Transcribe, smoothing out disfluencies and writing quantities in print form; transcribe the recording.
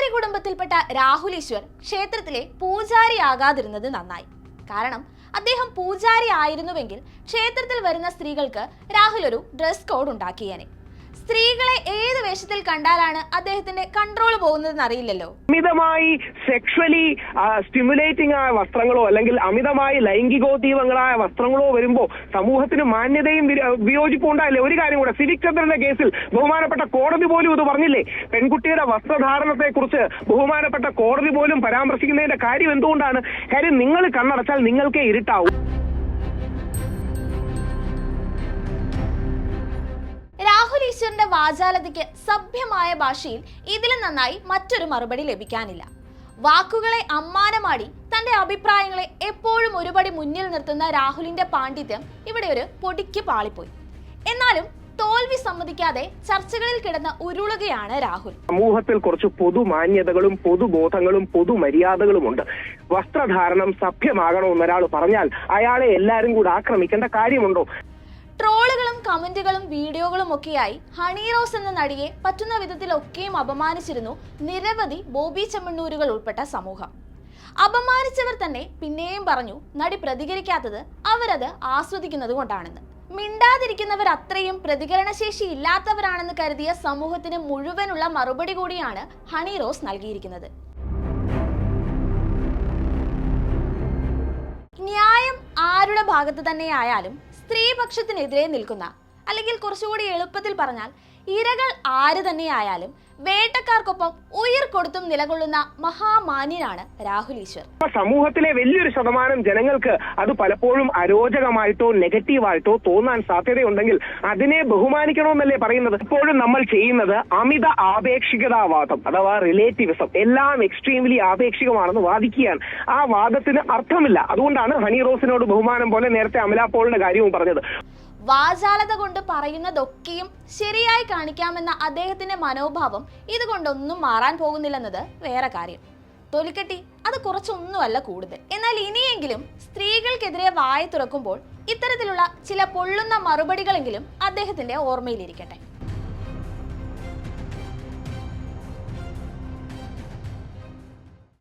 പൂജാരി കുടുംബത്തിൽപ്പെട്ട രാഹുൽ ഈശ്വർ ക്ഷേത്രത്തിലെ പൂജാരിയാകാതിരുന്നത് നന്നായി. കാരണം അദ്ദേഹം പൂജാരി ആയിരുന്നുവെങ്കിൽ ക്ഷേത്രത്തിൽ വരുന്ന സ്ത്രീകൾക്ക് രാഹുൽ ഒരു ഡ്രസ് കോഡ് ഉണ്ടാക്കിയേനെ. സ്ത്രീകളെ ഏത് വേഷത്തിൽ കണ്ടാലാണ് അദ്ദേഹത്തിന്റെ കൺട്രോൾ പോകുന്നതെന്ന് അറിയില്ലല്ലോ. അമിതമായി സെക്ഷലി സ്റ്റിമുലേറ്റിംഗ് ആയ വസ്ത്രങ്ങളോ അല്ലെങ്കിൽ അമിതമായി ലൈംഗികോദ്ദീപങ്ങളായ വസ്ത്രങ്ങളോ വരുമ്പോ സമൂഹത്തിന് മാന്യതയും വിയോജിപ്പും ഉണ്ടായില്ലേ? ഒരു കാര്യം കൂടെ, സിവിക് ചന്ദ്രന്റെ കേസിൽ ബഹുമാനപ്പെട്ട കോടതി പോലും ഇത് പറഞ്ഞില്ലേ? പെൺകുട്ടിയുടെ വസ്ത്രധാരണത്തെ കുറിച്ച് ബഹുമാനപ്പെട്ട കോടതി പോലും പരാമർശിക്കുന്നതിന്റെ കാര്യം എന്തുകൊണ്ടാണ്? കാര്യം നിങ്ങൾ കണ്ണടച്ചാൽ നിങ്ങൾക്കേ ഇരുട്ടാവും. രാഹുൽ ഈശ്വറിന്റെ വാചാലതയ്ക്ക് സഭ്യമായ ഭാഷയിൽ ഇതിലും നന്നായി മറ്റൊരു മറുപടി ലഭിക്കാനില്ല. വാക്കുകളെ അമ്മാനമാടി തന്റെ അഭിപ്രായങ്ങളെ എപ്പോഴും ഒരുപടി മുന്നിൽ നിർത്തുന്ന രാഹുലിന്റെ പാണ്ഡിത്യം ഇവിടെ ഒരു പൊടിക്ക് പാളിപ്പോയി. എന്നാലും തോൽവി സമ്മതിക്കാതെ ചർച്ചകളിൽ കിടന്ന് ഉരുളുകയാണ് രാഹുൽ. സമൂഹത്തിൽ കുറച്ച് പൊതുമാന്യതകളും പൊതുബോധങ്ങളും പൊതുമര്യാദകളുമുണ്ട്. വസ്ത്രധാരണം സഭ്യമാകണമെന്ന് ഒരാൾ പറഞ്ഞാൽ അയാളെ എല്ലാവരും കൂടെ ആക്രമിക്കേണ്ട കാര്യമുണ്ടോ? ട്രോളുകളും കമന്റുകളും വീഡിയോകളും ഒക്കെയായി ഹണി റോസ് എന്ന നടിയെ പറ്റുന്ന വിധത്തിലൊക്കെയും അപമാനിച്ചിരുന്നു നിരവധി ബോബി ചെമ്മണ്ണൂരുകൾ ഉൾപ്പെട്ട സമൂഹം. അപമാനിച്ചവർ തന്നെ പിന്നെയും പറഞ്ഞു നടി പ്രതികരിക്കാത്തത് അവരത് ആസ്വദിക്കുന്നത് കൊണ്ടാണെന്ന്. മിണ്ടാതിരിക്കുന്നവർ അത്രയും പ്രതികരണശേഷി ഇല്ലാത്തവരാണെന്ന് കരുതിയ സമൂഹത്തിന് മുഴുവനുള്ള മറുപടി കൂടിയാണ് ഹണി റോസ് നൽകിയിരിക്കുന്നത്. ന്യായം ആരുടെ ഭാഗത്ത് തന്നെയായാലും സ്ത്രീപക്ഷത്തിനെതിരെ നിൽക്കുന്ന, അല്ലെങ്കിൽ കുറച്ചുകൂടി എളുപ്പത്തിൽ പറഞ്ഞാൽ ഇരകൾ ആര് തന്നെയായാലും വേട്ടക്കാർക്കൊപ്പം ഉയിർ കൊടുത്തും നിലകൊള്ളുന്ന മഹാമാന്യനാണ് രാഹുൽ ഈശ്വർ. സമൂഹത്തിലെ വലിയൊരു ശതമാനം ജനങ്ങൾക്ക് അത് പലപ്പോഴും അരോചകമായിട്ടോ നെഗറ്റീവായിട്ടോ തോന്നാൻ സാധ്യതയുണ്ടെങ്കിൽ അതിനെ ബഹുമാനിക്കണമെന്നല്ലേ പറയുന്നത്. ഇപ്പോഴും നമ്മൾ ചെയ്യുന്നത് അമിത ആപേക്ഷികതാവാദം അഥവാ റിലേറ്റിവിസം. എല്ലാം എക്സ്ട്രീംലി ആപേക്ഷികമാണെന്ന് വാദിക്കുകയാണ്. ആ വാദത്തിന് അർത്ഥമില്ല. അതുകൊണ്ടാണ് ഹണി റോസിനോട് ബഹുമാനം പോലെ നേരത്തെ അമല പോളിന്റെ കാര്യവും പറഞ്ഞത്. വാചാലത കൊണ്ട് പറയുന്നതൊക്കെയും ശരിയായി കാണിക്കാമെന്ന അദ്ദേഹത്തിന്റെ മനോഭാവം ഇതുകൊണ്ടൊന്നും മാറാൻ പോകുന്നില്ലെന്നത് വേറെ കാര്യം. തൊലിക്കെട്ടി അത് കുറച്ചൊന്നുമല്ല കൂടുതൽ. എന്നാൽ ഇനിയെങ്കിലും സ്ത്രീകൾക്കെതിരെ വായ തുറക്കുമ്പോൾ ഇത്തരത്തിലുള്ള ചില പൊള്ളുന്ന മറുപടികളെങ്കിലും അദ്ദേഹത്തിന്റെ ഓർമ്മയിലിരിക്കട്ടെ.